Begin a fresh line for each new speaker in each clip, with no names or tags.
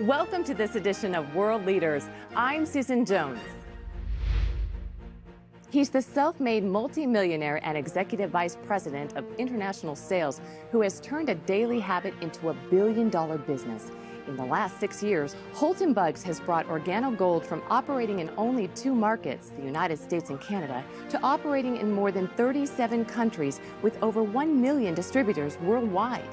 Welcome to this edition of World Leaders. I'm Susan Jones. He's the self-made multimillionaire and executive vice president of international sales who has turned a daily habit into a billion-dollar business. In the last 6 years, Holton Buggs has brought Organo Gold from operating in only 2 markets, the United States and Canada, to operating in more than 37 countries with over 1 million distributors worldwide.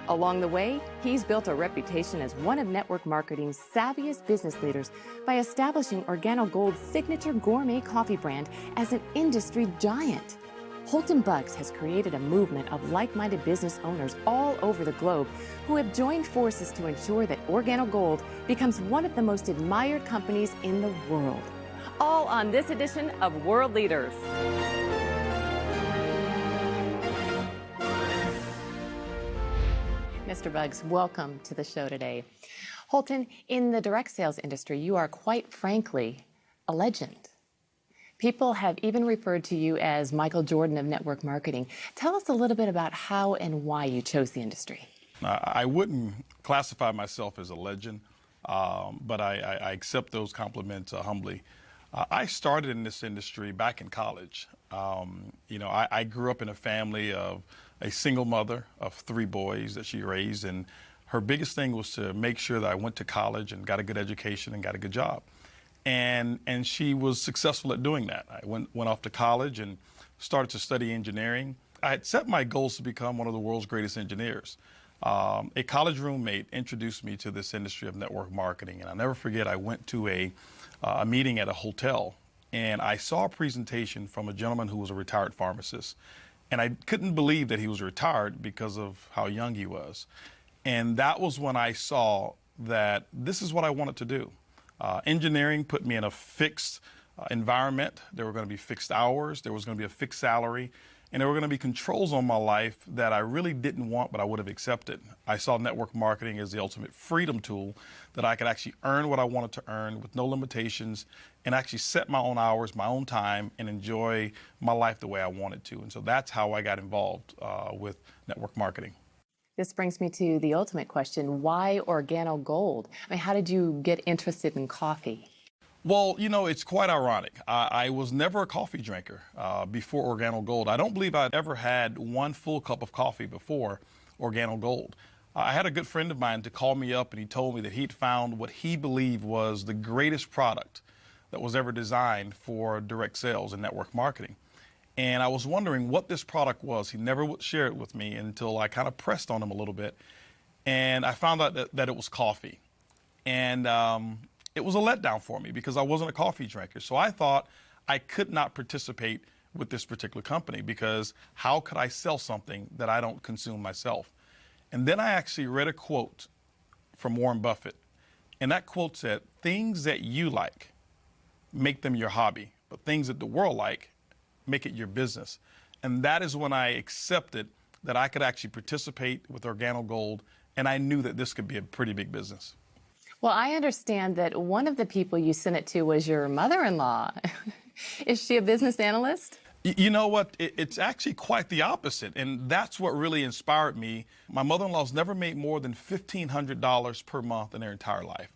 Along the way, he's built a reputation as one of network marketing's savviest business leaders by establishing Organo Gold's signature gourmet coffee brand as an industry giant. Holton Buggs has created a movement of like-minded business owners all over the globe who have joined forces to ensure that Organo Gold becomes one of the most admired companies in the world. All on this edition of World Leaders. Mr. Buggs, welcome to the show today. Holton, in the direct sales industry, you are quite frankly a legend. People have even referred to you as Michael Jordan of network marketing. Tell us a little bit about how and why you chose the industry.
I wouldn't classify myself as a legend, but I accept those compliments humbly. I started in this industry back in college. I grew up in a family of a single mother of 3 boys that she raised, and her biggest thing was to make sure that I went to college and got a good education and got a good job. And she was successful at doing that. I went off to college and started to study engineering. I had set my goals to become one of the world's greatest engineers. A college roommate introduced me to this industry of network marketing, and I'll never forget, I went to a meeting at a hotel, and I saw a presentation from a gentleman who was a retired pharmacist. And I couldn't believe that he was retired because of how young he was. And that was when I saw that this is what I wanted to do. Engineering put me in a fixed environment. There were going to be fixed hours. There was going to be a fixed salary. And there were going to be controls on my life that I really didn't want, but I would have accepted. I saw network marketing as the ultimate freedom tool that I could actually earn what I wanted to earn with no limitations and actually set my own hours, my own time, and enjoy my life the way I wanted to. And so that's how I got involved with network marketing.
This brings me to the ultimate question, why Organo Gold? I mean, how did you get interested in coffee?
Well, it's quite ironic. I was never a coffee drinker before Organo Gold. I don't believe I'd ever had one full cup of coffee before Organo Gold. I had a good friend of mine to call me up, and he told me that he'd found what he believed was the greatest product that was ever designed for direct sales and network marketing. And I was wondering what this product was. He never would share it with me until I kind of pressed on him a little bit. And I found out that it was coffee. And it was a letdown for me because I wasn't a coffee drinker. So I thought I could not participate with this particular company because how could I sell something that I don't consume myself? And then I actually read a quote from Warren Buffett. And that quote said, "Things that you like, make them your hobby, but things that the world like, make it your business." And that is when I accepted that I could actually participate with Organo Gold, and I knew that this could be a pretty big business.
Well, I understand that one of the people you sent it to was your mother-in-law. Is she a business analyst?
You know what? It's actually quite the opposite, and that's what really inspired me. My mother-in-law's never made more than $1,500 per month in their entire life.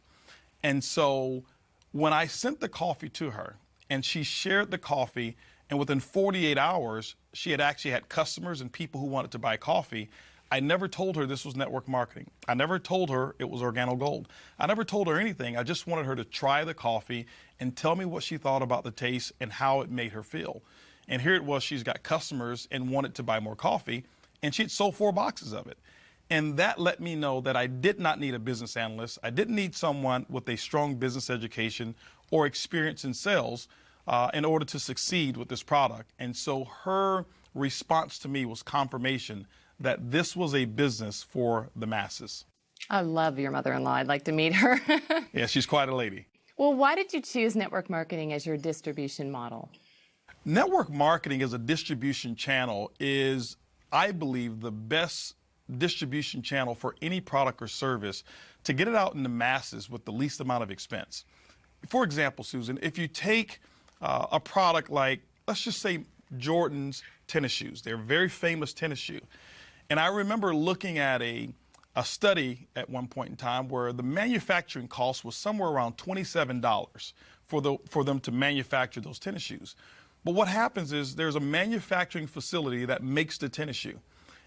And so when I sent the coffee to her, and she shared the coffee, and within 48 hours, she had actually had customers and people who wanted to buy coffee. I never told her this was network marketing. I never told her it was Organo Gold. I never told her anything. I just wanted her to try the coffee and tell me what she thought about the taste and how it made her feel. And here it was, she's got customers and wanted to buy more coffee, and she'd sold 4 boxes of it. And that let me know that I did not need a business analyst. I didn't need someone with a strong business education or experience in sales in order to succeed with this product. And so her response to me was confirmation that this was a business for the masses.
I love your mother-in-law. I'd like to meet her.
Yeah, she's quite a lady.
Well, why did you choose network marketing as your distribution model?
Network marketing as a distribution channel is, I believe, the best distribution channel for any product or service to get it out in the masses with the least amount of expense. For example, Susan, if you take a product like, let's just say Jordan's tennis shoes. They're a very famous tennis shoe. And I remember looking at a a study at one point in time where the manufacturing cost was somewhere around $27 for them to manufacture those tennis shoes. But what happens is there's a manufacturing facility that makes the tennis shoe.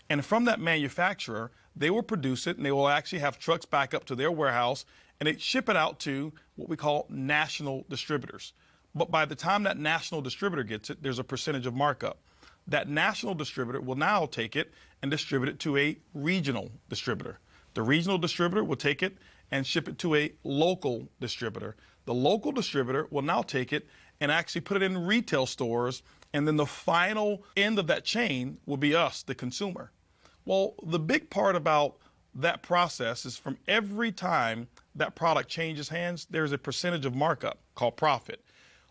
And from that manufacturer, they will produce it and they will actually have trucks back up to their warehouse and they ship it out to what we call national distributors. But by the time that national distributor gets it, there's a percentage of markup. That national distributor will now take it and distribute it to a regional distributor. The regional distributor will take it and ship it to a local distributor. The local distributor will now take it and actually put it in retail stores, and then the final end of that chain will be us, the consumer. Well, the big part about that process is from every time that product changes hands, there's a percentage of markup called profit.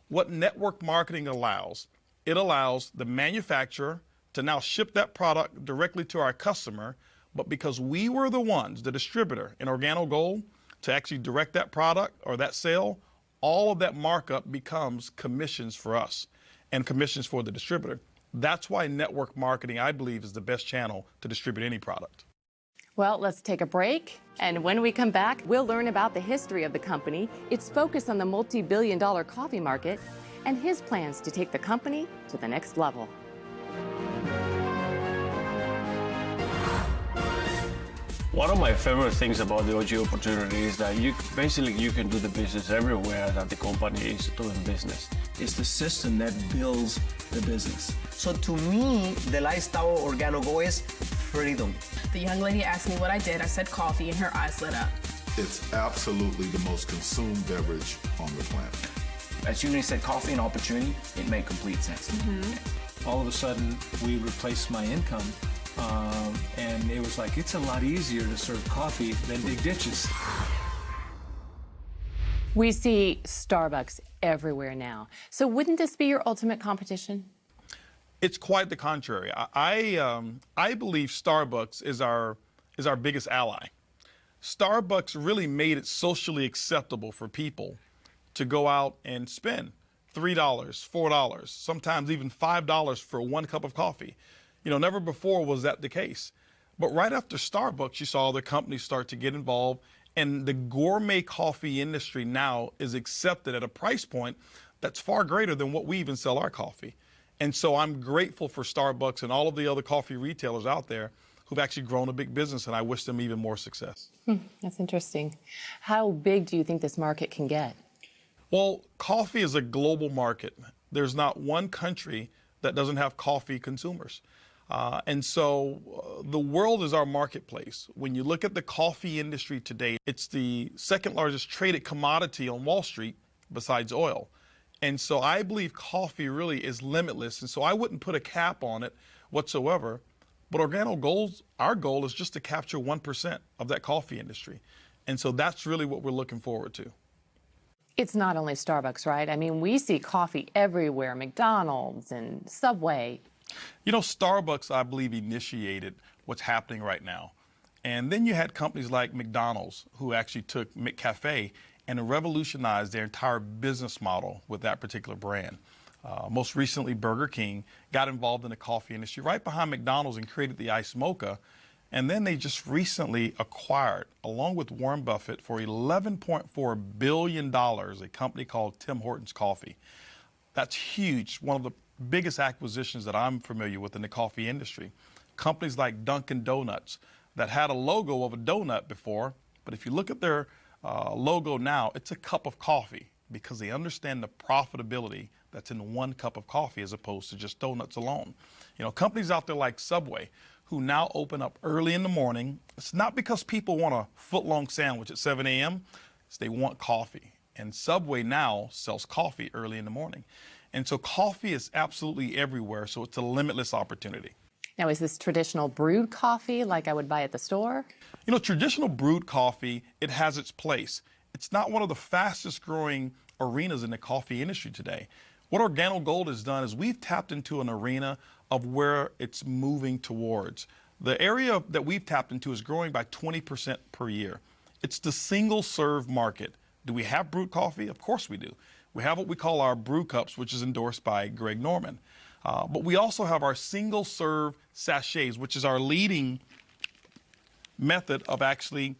What network marketing allows, it allows the manufacturer to now ship that product directly to our customer, but because we were the ones, the distributor in Organo Gold, to actually direct that product or that sale, all of that markup becomes commissions for us and commissions for the distributor. That's why network marketing, I believe, is the best channel to distribute any product.
Well, let's take a break. And when we come back, we'll learn about the history of the company, its focus on the multi-billion-dollar coffee market, and his plans to take the company to the next level.
One of my favorite things about the OG opportunity is that you can do the business everywhere that the company is doing business.
It's the system that builds the business. So to me, the lifestyle of Organo Go is freedom.
The young lady asked me what I did. I said coffee, and her eyes lit up.
It's absolutely the most consumed beverage on the planet.
As soon as you said coffee and opportunity, it made complete sense.
All of a sudden, we replaced my income, and it was like, it's a lot easier to serve coffee than dig ditches.
We see Starbucks everywhere now. So wouldn't this be your ultimate competition?
It's quite the contrary. I believe Starbucks is our biggest ally. Starbucks really made it socially acceptable for people to go out and spend $3, $4, sometimes even $5 for one cup of coffee. You know, never before was that the case. But right after Starbucks, you saw other companies start to get involved, and the gourmet coffee industry now is accepted at a price point that's far greater than what we even sell our coffee. And so I'm grateful for Starbucks and all of the other coffee retailers out there who've actually grown a big business, and I wish them even more success.
That's interesting. How big do you think this market can get?
Well, coffee is a global market. There's not one country that doesn't have coffee consumers. And so the world is our marketplace. When you look at the coffee industry today, it's the second largest traded commodity on Wall Street besides oil. And so I believe coffee really is limitless. And so I wouldn't put a cap on it whatsoever. But Organo Gold's, our goal is just to capture 1% of that coffee industry. And so that's really what we're looking forward to.
It's not only Starbucks, right? I mean, we see coffee everywhere, McDonald's and Subway.
You know, Starbucks, I believe, initiated what's happening right now. And then you had companies like McDonald's who actually took McCafe and revolutionized their entire business model with that particular brand. Most recently, Burger King got involved in the coffee industry right behind McDonald's and created the Iced Mocha. And then they just recently acquired, along with Warren Buffett, for $11.4 billion, a company called Tim Hortons Coffee. That's huge, one of the biggest acquisitions that I'm familiar with in the coffee industry. Companies like Dunkin' Donuts that had a logo of a donut before, but if you look at their logo now, it's a cup of coffee because they understand the profitability that's in one cup of coffee as opposed to just donuts alone. You know, companies out there like Subway who now open up early in the morning. It's not because people want a foot-long sandwich at 7 a.m. It's they want coffee. And Subway now sells coffee early in the morning. And so coffee is absolutely everywhere, so it's a limitless opportunity.
Now, is this traditional brewed coffee like I would buy at the store?
You know, traditional brewed coffee, it has its place. It's not one of the fastest growing arenas in the coffee industry today. What Organo Gold has done is we've tapped into an arena of where it's moving towards. The area that we've tapped into is growing by 20% per year. It's the single serve market. Do we have brewed coffee? Of course we do. We have what we call our brew cups, which is endorsed by Greg Norman. But we also have our single serve sachets, which is our leading method of actually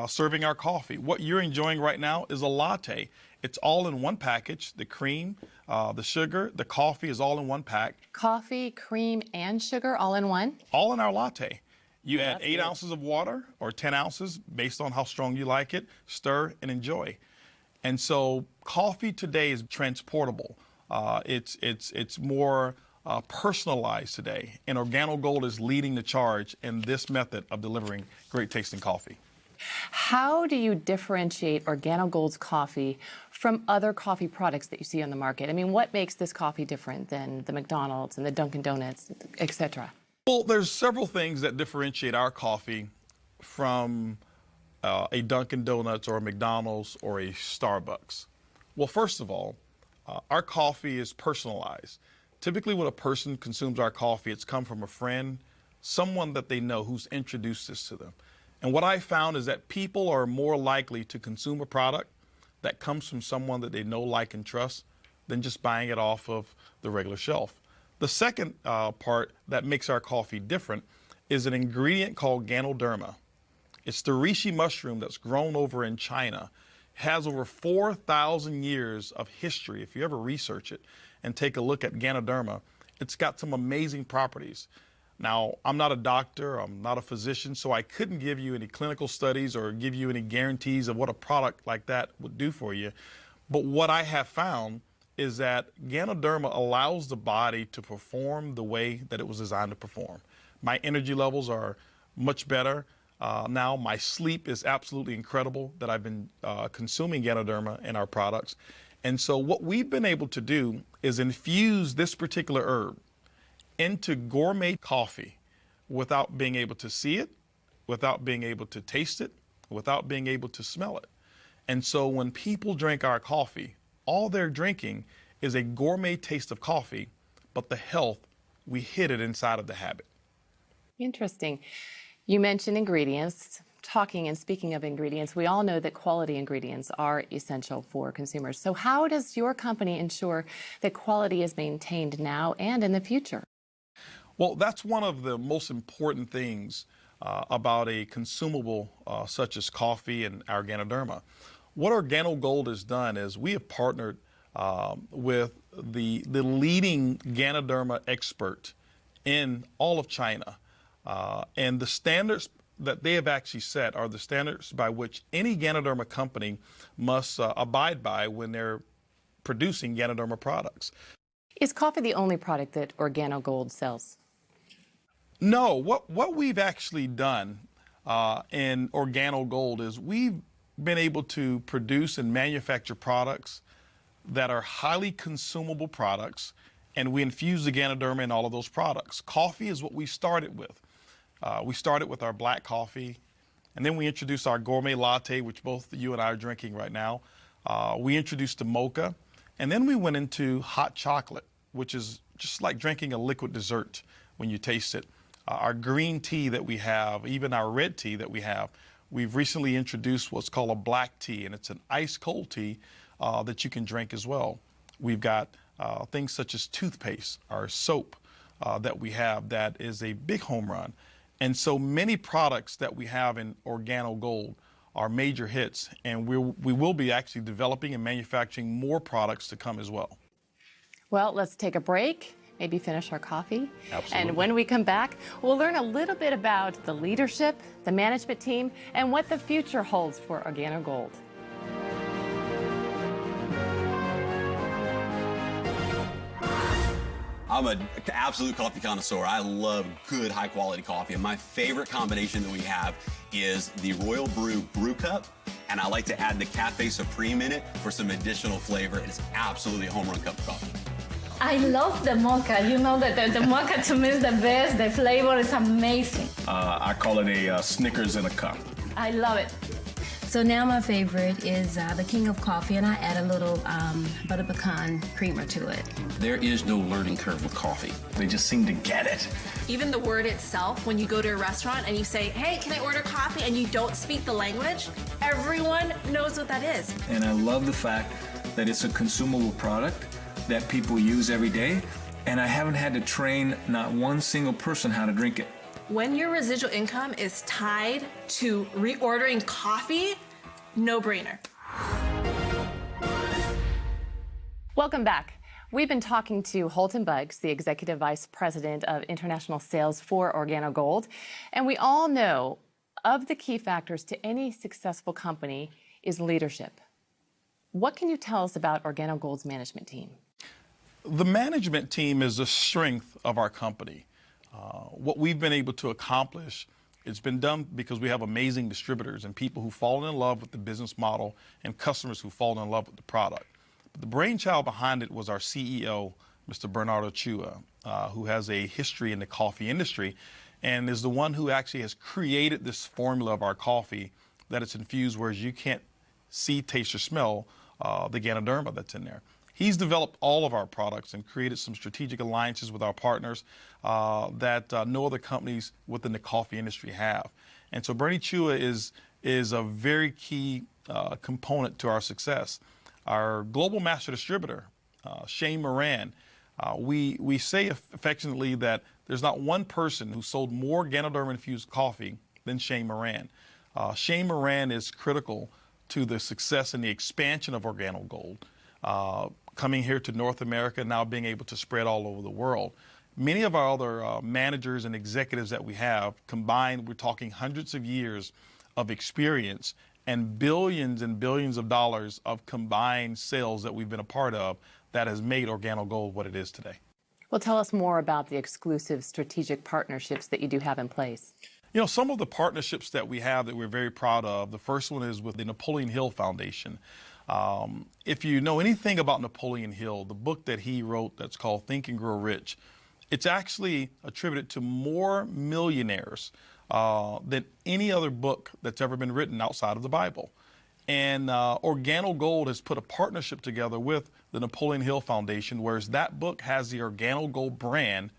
serving our coffee. What you're enjoying right now is a latte. It's all in one package. The cream, the sugar, the coffee is all in one pack.
Coffee, cream, and sugar all in one?
All in our latte. You add 8 ounces of water or 10 ounces based on how strong you like it, stir and enjoy. And so coffee today is transportable. It's more personalized today, and Organo Gold is leading the charge in this method of delivering great tasting coffee.
How do you differentiate Organo Gold's coffee from other coffee products that you see on the market? I mean, what makes this coffee different than the McDonald's and the Dunkin' Donuts, et cetera?
Well, there's several things that differentiate our coffee from a Dunkin' Donuts or a McDonald's or a Starbucks. Well, first of all, our coffee is personalized. Typically when a person consumes our coffee, it's come from a friend, someone that they know who's introduced this to them. And what I found is that people are more likely to consume a product that comes from someone that they know, like, and trust than just buying it off of the regular shelf. The second part that makes our coffee different is an ingredient called Ganoderma. It's the reishi mushroom that's grown over in China. It has over 4,000 years of history. If you ever research it and take a look at Ganoderma, it's got some amazing properties. Now, I'm not a doctor, I'm not a physician, so I couldn't give you any clinical studies or give you any guarantees of what a product like that would do for you. But what I have found is that Ganoderma allows the body to perform the way that it was designed to perform. My energy levels are much better. Now my sleep is absolutely incredible that I've been consuming Ganoderma in our products. And so what we've been able to do is infuse this particular herb into gourmet coffee without being able to see it, without being able to taste it, without being able to smell it. And so when people drink our coffee, all they're drinking is a gourmet taste of coffee, but the health, we hid it inside of the habit.
Interesting. You mentioned ingredients. Talking and speaking of ingredients, we all know that quality ingredients are essential for consumers. So how does your company ensure that quality is maintained now and in the future?
Well, that's one of the most important things about a consumable such as coffee and our Ganoderma. What Organo Gold has done is we have partnered with the leading Ganoderma expert in all of China. And the standards that they have actually set are the standards by which any Ganoderma company must abide by when they're producing Ganoderma products.
Is coffee the only product that Organo Gold sells?
No, what we've actually done in Organo Gold is we've been able to produce and manufacture products that are highly consumable products, and we infuse the Ganoderma in all of those products. Coffee is what we started with. We started with our black coffee, and then we introduced our gourmet latte, which both you and I are drinking right now. We introduced the mocha, and then we went into hot chocolate, which is just like drinking a liquid dessert when you taste it. Our green tea that we have, even our red tea that we have, we've recently introduced what's called a black tea, and it's an ice cold tea that you can drink as well. We've got things such as toothpaste, our soap that we have that is a big home run. And so many products that we have in Organo Gold are major hits, and we will be actually developing and manufacturing more products to come as well.
Well, let's take a break, maybe finish our coffee.
Absolutely.
And when we come back, we'll learn a little bit about the leadership, the management team, and what the future holds for Organo Gold.
I'm an absolute coffee connoisseur. I love good, high-quality coffee, and my favorite combination that we have is the Royal Brew Cup, and I like to add the Cafe Supreme in it for some additional flavor. It's absolutely a home run cup of coffee.
I love the mocha. You know that the mocha to me is the best. The flavor is amazing.
I call it a Snickers in a cup.
I love it.
So now my favorite is the King of Coffee, and I add a little butter pecan creamer to it.
There is no learning curve with coffee.
They just seem to get it.
Even the word itself, when you go to a restaurant and you say, hey, can I order coffee, and you don't speak the language, everyone knows what that is.
And I love the fact that it's a consumable product that people use every day, and I haven't had to train not one single person how to drink it.
When your residual income is tied to reordering coffee, no brainer.
Welcome back. We've been talking to Holton Buggs, the Executive Vice President of International Sales for Organo Gold. And we all know of the key factors to any successful company is leadership. What can you tell us about Organo Gold's management team?
The management team is the strength of our company. What we've been able to accomplish, it's been done because we have amazing distributors and people who fall in love with the business model and customers who fall in love with the product. But the brainchild behind it was our CEO, Mr. Bernardo Chua, who has a history in the coffee industry and is the one who actually has created this formula of our coffee that it's infused, whereas you can't see, taste, or smell the Ganoderma that's in there. He's developed all of our products and created some strategic alliances with our partners that no other companies within the coffee industry have. And so Bernie Chua is a very key component to our success. Our global master distributor, Shane Moran, we say affectionately that there's not one person who sold more Ganoderma-infused coffee than Shane Moran. Shane Moran is critical to the success and the expansion of Organo Gold. Coming here to North America, now being able to spread all over the world. Many of our other managers and executives that we have combined, we're talking hundreds of years of experience and billions of dollars of combined sales that we've been a part of that has made Organo Gold what it is today.
Well, tell us more about the exclusive strategic partnerships that you do have in place.
You know, some of the partnerships that we have that we're very proud of, the first one is with the Napoleon Hill Foundation. If you know anything about Napoleon Hill, the book that he wrote that's called Think and Grow Rich, it's actually attributed to more millionaires than any other book that's ever been written outside of the Bible. And Organo Gold has put a partnership together with the Napoleon Hill Foundation, whereas that book has the Organo Gold brand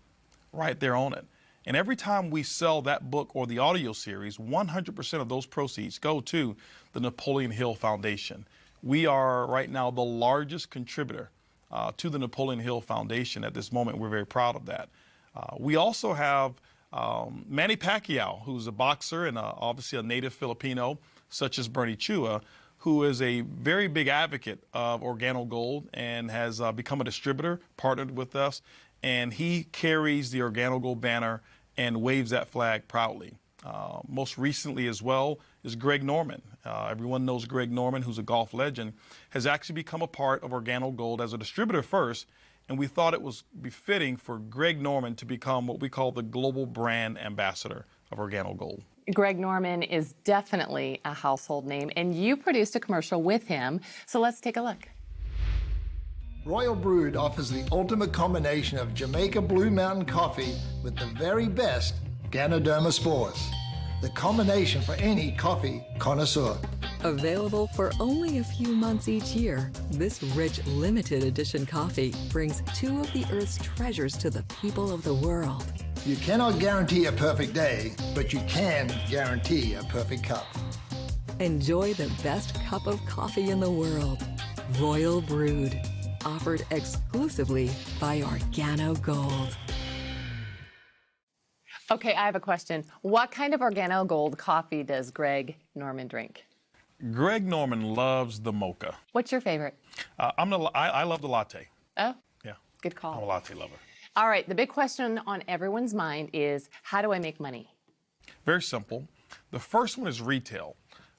right there on it. And every time we sell that book or the audio series, 100% of those proceeds go to the Napoleon Hill Foundation. We are right now the largest contributor to the Napoleon Hill Foundation at this moment. We're very proud of that. We also have Manny Pacquiao, who's a boxer and obviously a native Filipino, such as Bernie Chua, who is a very big advocate of Organo Gold and has become a distributor, partnered with us, and he carries the Organo Gold banner and waves that flag proudly. Most recently as well is Greg Norman. Everyone knows Greg Norman, who's a golf legend, has actually become a part of Organo Gold as a distributor first, and we thought it was befitting for Greg Norman to become what we call the global brand ambassador of Organo Gold.
Greg Norman is definitely a household name, and you produced a commercial with him, so let's take a look.
Royal Brewed offers the ultimate combination of Jamaica Blue Mountain coffee with the very best Ganoderma spores. The combination for any coffee connoisseur.
Available for only a few months each year, this rich limited edition coffee brings two of the Earth's treasures to the people of the world.
You cannot guarantee a perfect day, but you can guarantee a perfect cup.
Enjoy the best cup of coffee in the world. Royal Brewed. Offered exclusively by Organo Gold.
Okay, I have a question. What kind of Organo Gold coffee does Greg Norman drink?
Greg Norman loves the mocha.
What's your favorite?
I love the latte.
Oh,
yeah.
Good call.
I'm a latte lover.
All right, the big question on everyone's mind is, how do I make money?
Very simple. The first one is retail.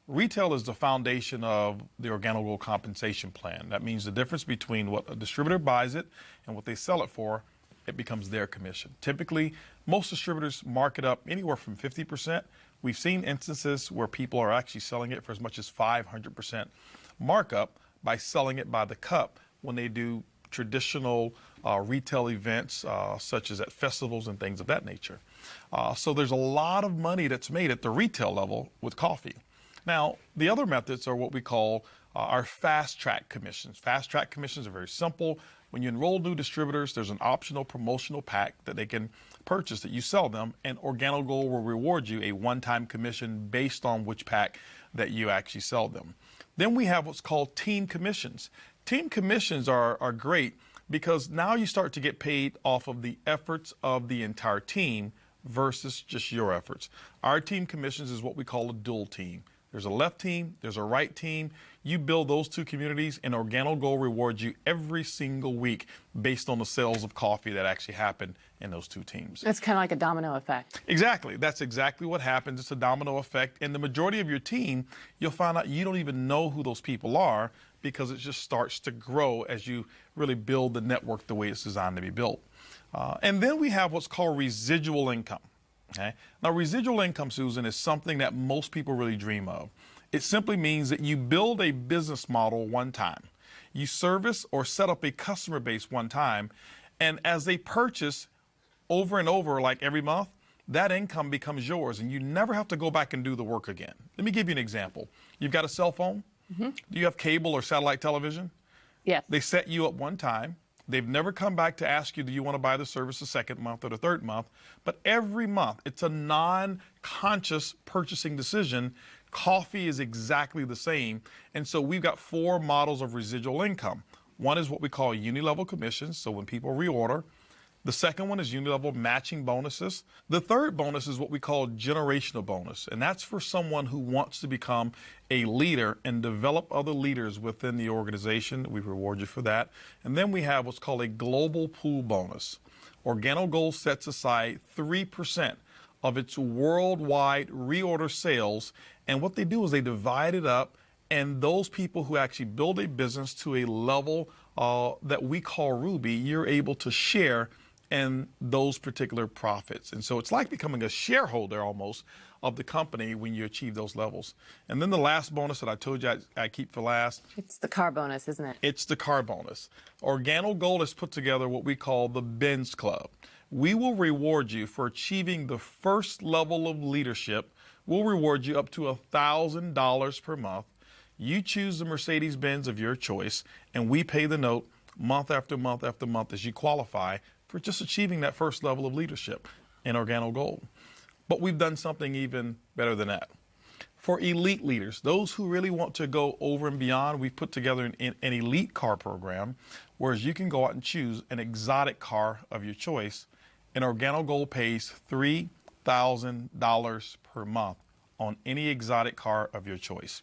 Retail is the foundation of the Organo Gold compensation plan. That means the difference between what a distributor buys it and what they sell it for, it becomes their commission. Typically, most distributors mark it up anywhere from 50%. We've seen instances where people are actually selling it for as much as 500% markup by selling it by the cup when they do traditional retail events such as at festivals and things of that nature. So there's a lot of money that's made at the retail level with coffee. Now, the other methods are what we call our fast track commissions. Fast track commissions are very simple. When you enroll new distributors, there's an optional promotional pack that they can purchase that you sell them, and Organo Gold will reward you a one-time commission based on which pack that you actually sell them. Then we have what's called team commissions. Team commissions are great because now you start to get paid off of the efforts of the entire team versus just your efforts. Our team commissions is what we call a dual team. There's a left team, there's a right team. You build those two communities, and Organo Gold rewards you every single week based on the sales of coffee that actually happen in those two teams.
It's kind of like a domino effect.
Exactly. That's exactly what happens. It's a domino effect. And the majority of your team, you'll find out you don't even know who those people are because it just starts to grow as you really build the network the way it's designed to be built. And then we have what's called residual income. Okay? Now, residual income, Susan, is something that most people really dream of. It simply means that you build a business model one time. You service or set up a customer base one time, and as they purchase over and over, like every month, that income becomes yours, and you never have to go back and do the work again. Let me give you an example. You've got a cell phone. Mm-hmm. Do you have cable or satellite television?
Yes.
They set you up one time. They've never come back to ask you, do you want to buy the service the second month or the third month? But every month, it's a non-conscious purchasing decision. Coffee is exactly the same. And so we've got 4 models of residual income. One is what we call uni-level commissions, so when people reorder. The second one is uni-level matching bonuses. The third bonus is what we call generational bonus, and that's for someone who wants to become a leader and develop other leaders within the organization. We reward you for that. And then we have what's called a global pool bonus. Organo Gold sets aside 3% of its worldwide reorder sales, and what they do is they divide it up, and those people who actually build a business to a level that we call Ruby, you're able to share in those particular profits. And so it's like becoming a shareholder almost of the company when you achieve those levels. And then the last bonus that I told you I keep for last.
It's the car bonus, isn't it?
It's the car bonus. Organo Gold has put together what we call the Benz Club. We will reward you for achieving the first level of leadership. We'll reward you up to $1,000 per month. You choose the Mercedes-Benz of your choice, and we pay the note month after month after month as you qualify for just achieving that first level of leadership in Organo Gold. But we've done something even better than that. For elite leaders, those who really want to go over and beyond, we've put together an elite car program, whereas you can go out and choose an exotic car of your choice, and Organo Gold pays $3,000 per month on any exotic car of your choice.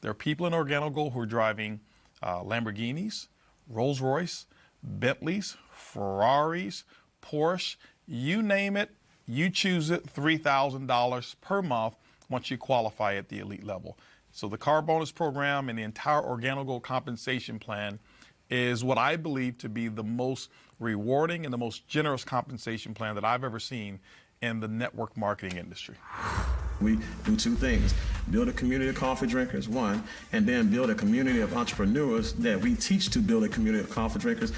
There are people in Organo Gold who are driving Lamborghinis, Rolls-Royce, Bentleys, Ferraris, Porsche, you name it, you choose it, $3,000 per month once you qualify at the elite level. So the car bonus program and the entire Organo Gold compensation plan is what I believe to be the most rewarding and the most generous compensation plan that I've ever seen in the network marketing industry.
We do 2 things: build a community of coffee drinkers, one, and then build a community of entrepreneurs that we teach to build a community of coffee drinkers.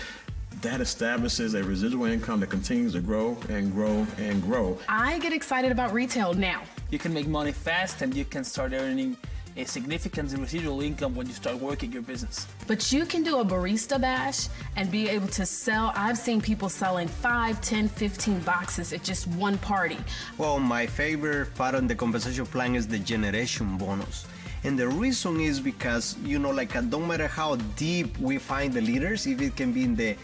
That establishes a residual income that continues to grow and grow and grow.
I get excited about retail now.
You can make money fast, and you can start earning a significant residual income when you start working your business.
But you can do a barista bash and be able to sell. I've seen people selling 5, 10, 15 boxes at just one party.
Well, my favorite part of the compensation plan is the generation bonus. And the reason is because, like no matter how deep we find the leaders, if it can be in the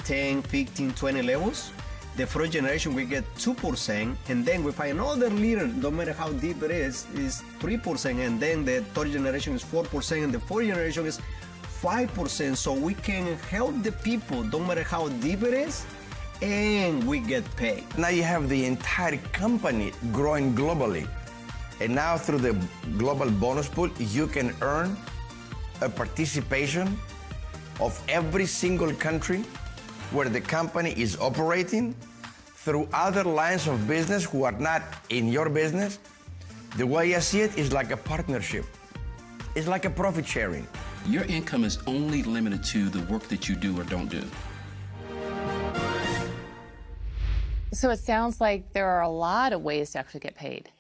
10, 15, 20 levels, the first generation we get 2%, and then we find another leader, no matter how deep it is 3%, and then the third generation is 4%, and the fourth generation is 5%. So we can help the people, no matter how deep it is, and we get paid.
Now you have the entire company growing globally. And now through the global bonus pool, you can earn a participation of every single country where the company is operating through other lines of business who are not in your business. The way I see it is like a partnership. It's like a profit sharing.
Your income is only limited to the work that you do or don't do.
So it sounds like there are a lot of ways to actually get paid.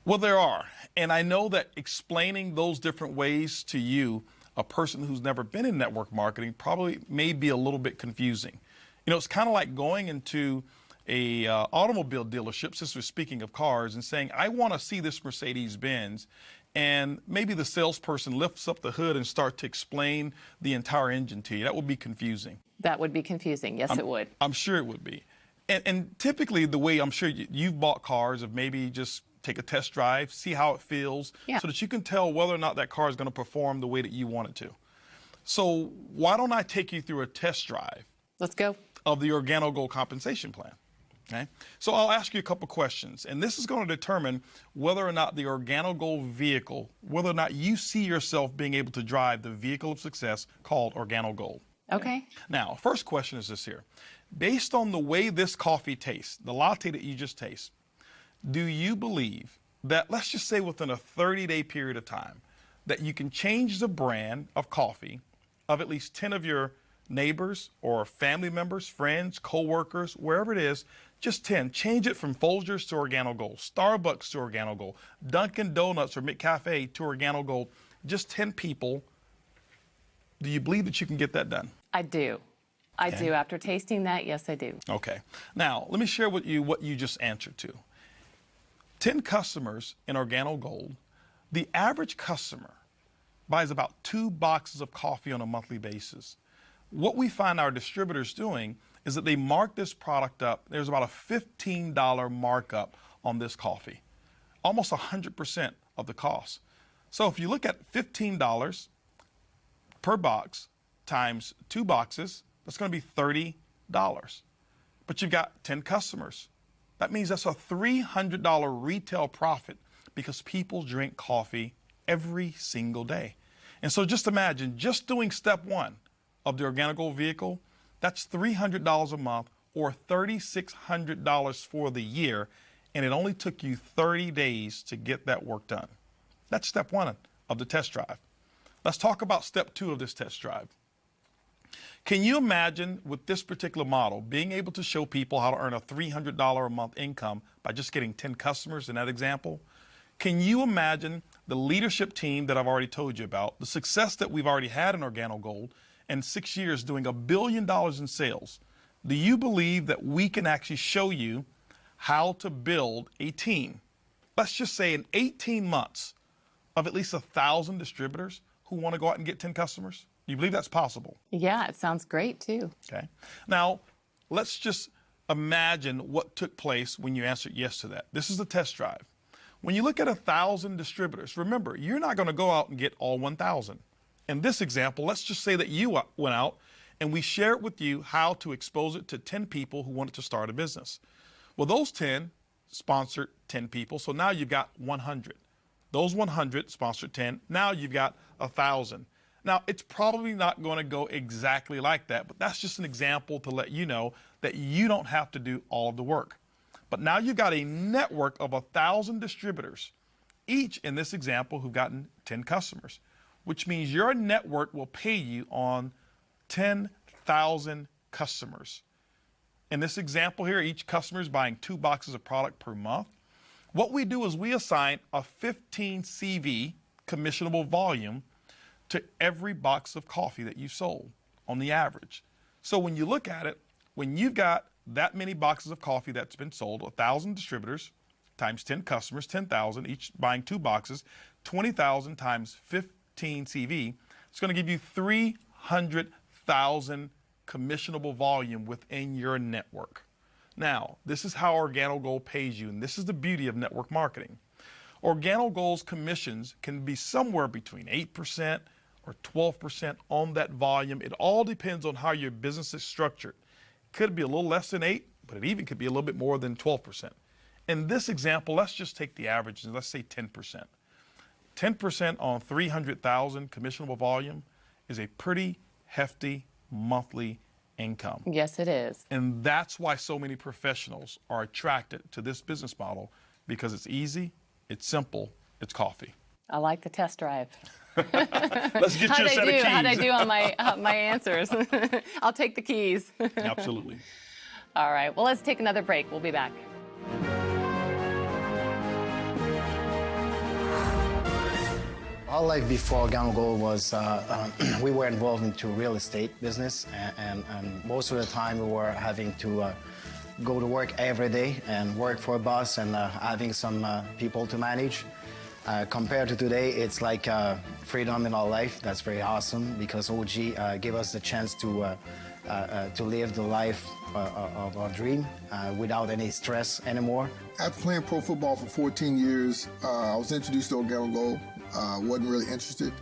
Well, there are. And I know that explaining those different ways to you, a person who's never been in network marketing, probably may be a little bit confusing. It's kind of like going into a automobile dealership, since we're speaking of cars, and saying, I want to see this Mercedes-Benz. And maybe the salesperson lifts up the hood and starts to explain the entire engine to you. That would be confusing.
That would be confusing. Yes, it would.
I'm sure it would be. And typically the way I'm sure you've bought cars of maybe just take a test drive, see how it feels, so that you can tell whether or not that car is going to perform the way that you want it to. So why don't I take you through a test drive?
Let's go.
Of the Organo Gold compensation plan. Okay? So I'll ask you a couple questions, and this is going to determine whether or not the Organo Gold vehicle, whether or not you see yourself being able to drive the vehicle of success called Organo Gold.
Okay.
Now, first question is this here. Based on the way this coffee tastes, the latte that you just taste, do you believe that, let's just say within a 30-day period of time, that you can change the brand of coffee of at least 10 of your neighbors or family members, friends, co-workers, wherever it is, just 10. Change it from Folgers to Organo Gold, Starbucks to Organo Gold, Dunkin' Donuts or McCafe to Organo Gold. Just 10 people. Do you believe that you can get that done?
I do. I do. After tasting that, yes, I do.
Okay. Now, let me share with you what you just answered to. 10 customers in Organo Gold, the average customer buys about 2 boxes of coffee on a monthly basis. What we find our distributors doing is that they mark this product up. There's about a $15 markup on this coffee, almost 100% of the cost. So if you look at $15 per box times 2 boxes, that's going to be $30. But you've got 10 customers. That means that's a $300 retail profit because people drink coffee every single day. And so just imagine, just doing step 1 of the Organo Gold vehicle, that's $300 a month or $3,600 for the year, and it only took you 30 days to get that work done. That's step 1 of the test drive. Let's talk about step 2 of this test drive. Can you imagine with this particular model being able to show people how to earn a $300 a month income by just getting 10 customers in that example? Can you imagine the leadership team that I've already told you about, the success that we've already had in Organo Gold, and 6 years doing $1 billion in sales? Do you believe that we can actually show you how to build a team? Let's just say in 18 months of at least 1,000 distributors who want to go out and get 10 customers? Do you believe that's possible?
Yeah, it sounds great too.
Okay. Now, let's just imagine what took place when you answered yes to that. This is the test drive. When you look at 1,000 distributors, remember, you're not going to go out and get all 1,000. In this example, let's just say that you went out and we shared with you how to expose it to 10 people who wanted to start a business. Well, those 10 sponsored 10 people, so now you've got 100. Those 100 sponsored 10, now you've got 1,000. Now, it's probably not going to go exactly like that, but that's just an example to let you know that you don't have to do all of the work. But now you've got a network of 1,000 distributors, each in this example who've gotten 10 customers, which means your network will pay you on 10,000 customers. In this example here, each customer is buying 2 boxes of product per month. What we do is we assign a 15 CV commissionable volume to every box of coffee that you sold on the average. So when you look at it, when you've got that many boxes of coffee that's been sold, 1,000 distributors times 10 customers, 10,000, each buying 2 boxes, 20,000 times 15 CV, it's going to give you 300,000 commissionable volume within your network. Now, this is how Organo Gold pays you, and this is the beauty of network marketing. Organo Gold's commissions can be somewhere between 8% or 12% on that volume. It all depends on how your business is structured. It could be a little less than 8, but it even could be a little bit more than 12%. In this example, let's just take the average and let's say 10%. 10% on 300,000 commissionable volume is a pretty hefty monthly income.
Yes, it is.
And that's why so many professionals are attracted to this business model, because it's easy, it's simple, it's coffee.
I like the test drive.
Let's get you a set of keys.
How'd I do on my answers? I'll take the keys.
Absolutely.
All right. Well, let's take another break. We'll be back.
Our life before Organo Gold was, we were involved into real estate business, and most of the time we were having to go to work every day and work for a boss and having some people to manage. Compared to today, it's like freedom in our life. That's very awesome, because OG gave us the chance to to live the life of our dream without any stress anymore.
After playing pro football for 14 years, I was introduced to Organo Gold. Wasn't really interested,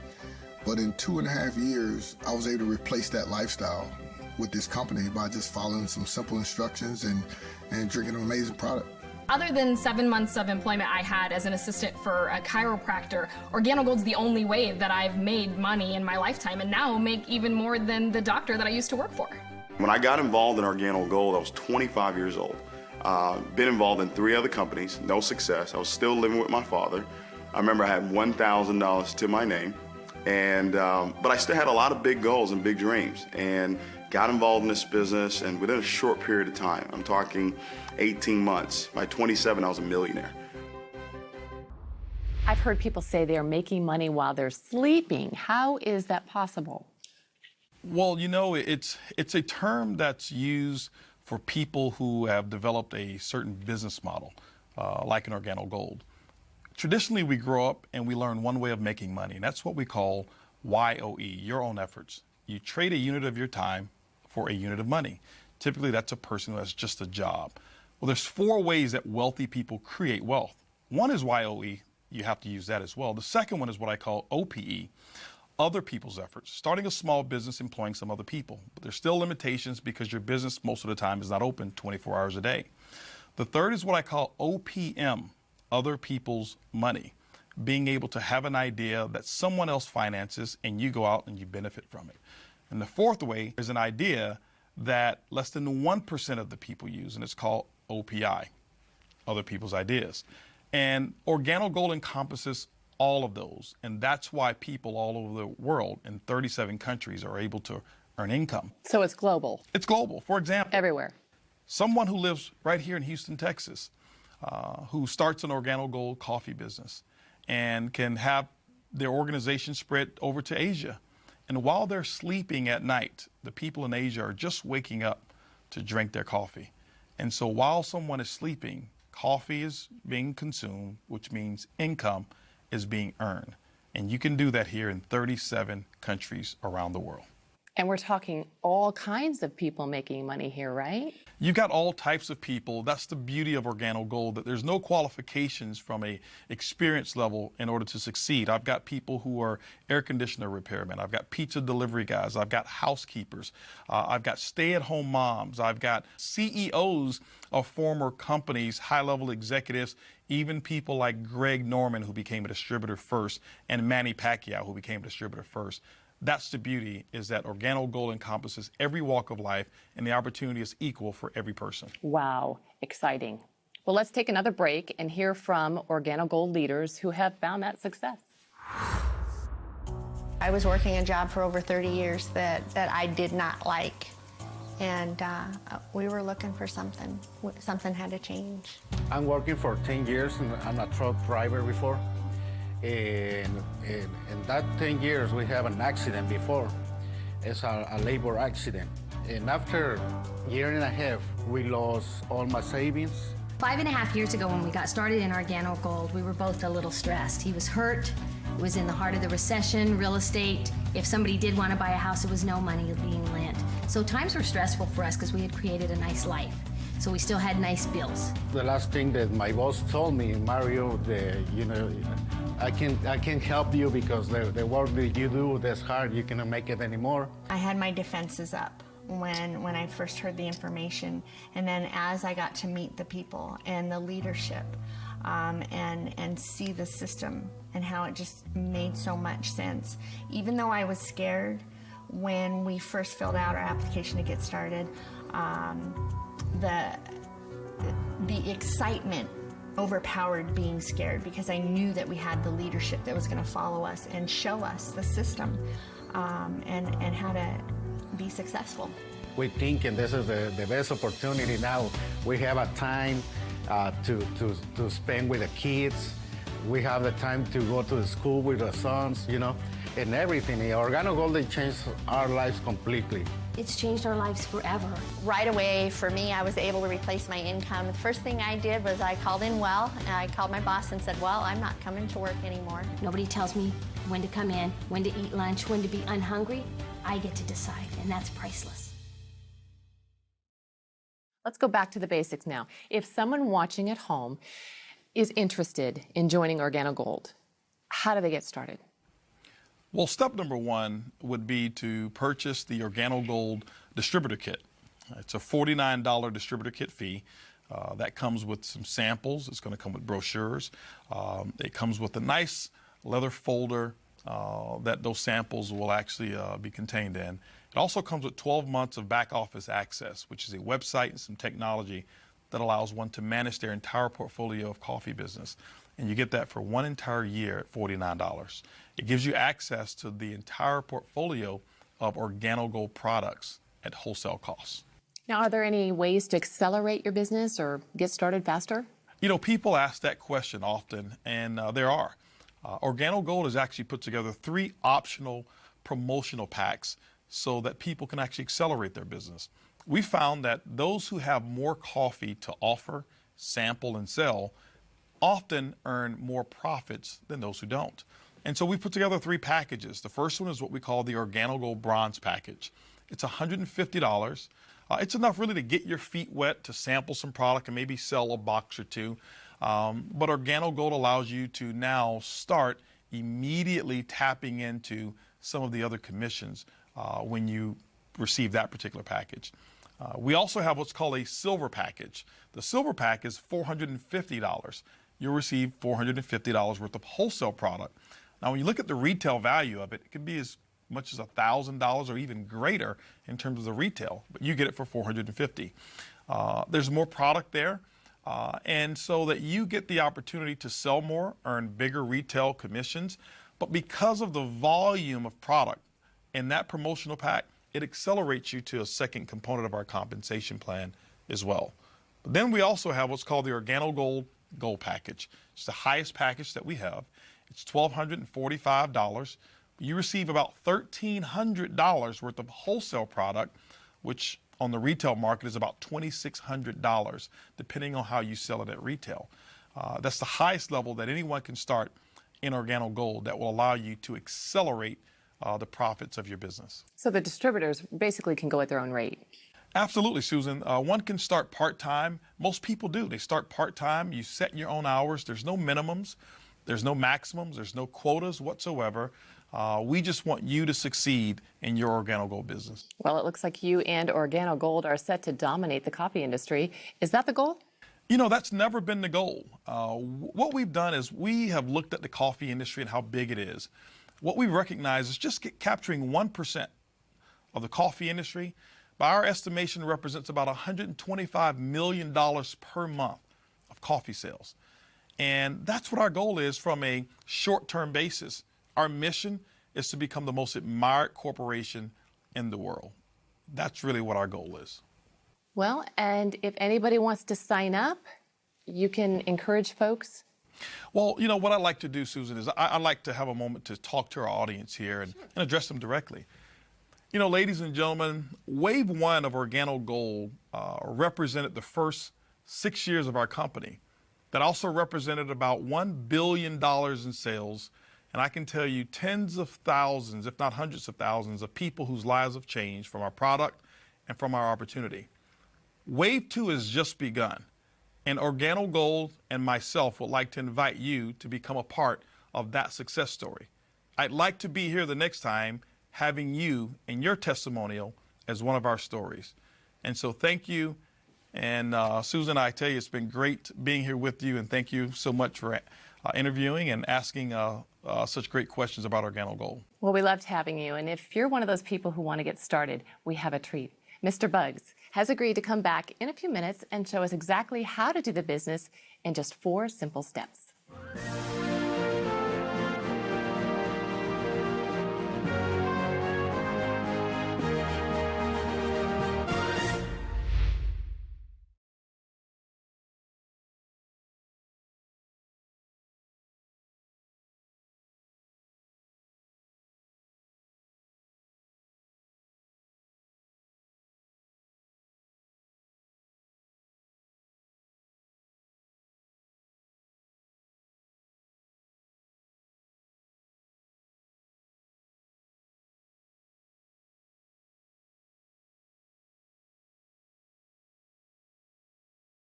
but in 2.5 years, I was able to replace that lifestyle with this company by just following some simple instructions and drinking an amazing product.
Other than 7 months of employment I had as an assistant for a chiropractor, Organo Gold's the only way that I've made money in my lifetime, and now make even more than the doctor that I used to work for.
When I got involved in Organo Gold, I was 25 years old. Been involved in 3 other companies, no success. I was still living with my father. I remember I had $1,000 to my name, and but I still had a lot of big goals and big dreams, and got involved in this business, and within a short period of time, I'm talking 18 months, by 27 I was a millionaire.
I've heard people say they're making money while they're sleeping. How is that possible?
Well, you know, it's a term that's used for people who have developed a certain business model, like an Organo Gold. Traditionally, we grow up and we learn one way of making money, and that's what we call YOE, your own efforts. You trade a unit of your time for a unit of money. Typically, that's a person who has just a job. Well, there's 4 ways that wealthy people create wealth. One is YOE. You have to use that as well. The second one is what I call OPE, other people's efforts. Starting a small business, employing some other people. But there's still limitations because your business most of the time is not open 24 hours a day. The third is what I call OPM, other people's money. Being able to have an idea that someone else finances and you go out and you benefit from it. And the fourth way is an idea that less than 1% of the people use, and it's called OPI, other people's ideas. And Organo Gold encompasses all of those, and that's why people all over the world in 37 countries are able to earn income.
So it's global.
It's global. For example,
everywhere.
Someone who lives right here in Houston, Texas, who starts an Organo Gold coffee business and can have their organization spread over to Asia. And while they're sleeping at night, the people in Asia are just waking up to drink their coffee. And so while someone is sleeping, coffee is being consumed, which means income is being earned. And you can do that here in 37 countries around the world.
And we're talking all kinds of people making money here, right?
You've got all types of people. That's the beauty of Organo Gold, that there's no qualifications from a experience level in order to succeed. I've got people who are air conditioner repairmen. I've got pizza delivery guys. I've got housekeepers. I've got stay-at-home moms. I've got CEOs of former companies, high-level executives, even people like Greg Norman, who became a distributor first, and Manny Pacquiao, who became a distributor first. That's the beauty, is that Organo Gold encompasses every walk of life, and the opportunity is equal for every person.
Wow, exciting. Well, let's take another break and hear from Organo Gold leaders who have found that success.
I was working a job for over 30 years that I did not like, and we were looking for something. Something had to change.
I'm working for 10 years, and I'm a truck driver before. In that 10 years, we have an accident before. It's a labor accident. And after a year and a half, we lost all my savings.
5.5 years ago when we got started in Organo Gold, we were both a little stressed. He was hurt, it was in the heart of the recession, real estate. If somebody did want to buy a house, it was no money being lent. So times were stressful for us because we had created a nice life. So we still had nice bills.
The last thing that my boss told me, Mario, I can't help you because the work that you do, that's hard, you cannot make it anymore.
I had my defenses up when I first heard the information, and then as I got to meet the people and the leadership and see the system and how it just made so much sense. Even though I was scared when we first filled out our application to get started, the excitement overpowered being scared because I knew that we had the leadership that was going to follow us and show us the system and how to be successful.
We think, and this is the best opportunity now, we have a time to spend with the kids. We have the time to go to the school with the sons, and everything. Organo Gold, they changed our lives completely.
It's changed our lives forever.
Right away, for me, I was able to replace my income. The first thing I did was I called in well, and I called my boss and said, well, I'm not coming to work anymore.
Nobody tells me when to come in, when to eat lunch, when to be unhungry. I get to decide, and that's priceless.
Let's go back to the basics now. If someone watching at home is interested in joining Organo Gold, how do they get started?
Well, step number one would be to purchase the Organo Gold distributor kit. It's a $49 distributor kit fee. That comes with some samples. It's going to come with brochures. It comes with a nice leather folder that those samples will actually be contained in. It also comes with 12 months of back office access, which is a website and some technology that allows one to manage their entire portfolio of coffee business. And you get that for one entire year at $49. It gives you access to the entire portfolio of Organo Gold products at wholesale costs.
Now, are there any ways to accelerate your business or get started faster?
You know, people ask that question often, and there are. Organo Gold has actually put together 3 optional promotional packs so that people can actually accelerate their business. We found that those who have more coffee to offer, sample, and sell often earn more profits than those who don't. And so we put together 3 packages. The first one is what we call the Organo Gold Bronze Package. It's $150. It's enough really to get your feet wet, to sample some product and maybe sell a box or 2. But Organo Gold allows you to now start immediately tapping into some of the other commissions when you receive that particular package. We also have what's called a silver package. The silver pack is $450. You'll receive $450 worth of wholesale product. Now, when you look at the retail value of it, it could be as much as $1,000 or even greater in terms of the retail, but you get it for $450. There's more product there, and so that you get the opportunity to sell more, earn bigger retail commissions, but because of the volume of product in that promotional pack, it accelerates you to a second component of our compensation plan as well. But then we also have what's called the Organo Gold Package. It's the highest package that we have. It's $1,245. You receive about $1,300 worth of wholesale product, which on the retail market is about $2,600, depending on how you sell it at retail. That's the highest level that anyone can start in Organo Gold that will allow you to accelerate the profits of your business.
So the distributors basically can go at their own rate.
Absolutely, Susan. One can start part-time. Most people do. They start part-time. You set your own hours. There's no minimums. There's no maximums. There's no quotas whatsoever. We just want you to succeed in your Organo Gold business.
Well, it looks like you and Organo Gold are set to dominate the coffee industry. Is that the goal?
You know, that's never been the goal. What we've done is we have looked at the coffee industry and how big it is. What we recognize is just capturing 1% of the coffee industry, by our estimation, represents about $125 million per month of coffee sales. And that's what our goal is from a short-term basis. Our mission is to become the most admired corporation in the world. That's really what our goal is.
Well, and if anybody wants to sign up, you can encourage folks.
Well, you know, what I like to do, Susan, is I like to have a moment to talk to our audience here and address them directly. You know, ladies and gentlemen, Wave 1 of Organo Gold represented the first 6 years of our company. That also represented about $1 billion in sales. And I can tell you tens of thousands, if not hundreds of thousands, of people whose lives have changed from our product and from our opportunity. Wave 2 has just begun. And Organo Gold and myself would like to invite you to become a part of that success story. I'd like to be here the next time having you and your testimonial as one of our stories. And so thank you. And Susan, I tell you, it's been great being here with you. And thank you so much for interviewing and asking such great questions about Organo Gold.
Well, we loved having you. And if you're one of those people who want to get started, we have a treat. Mr. Bugs has agreed to come back in a few minutes and show us exactly how to do the business in just 4 simple steps.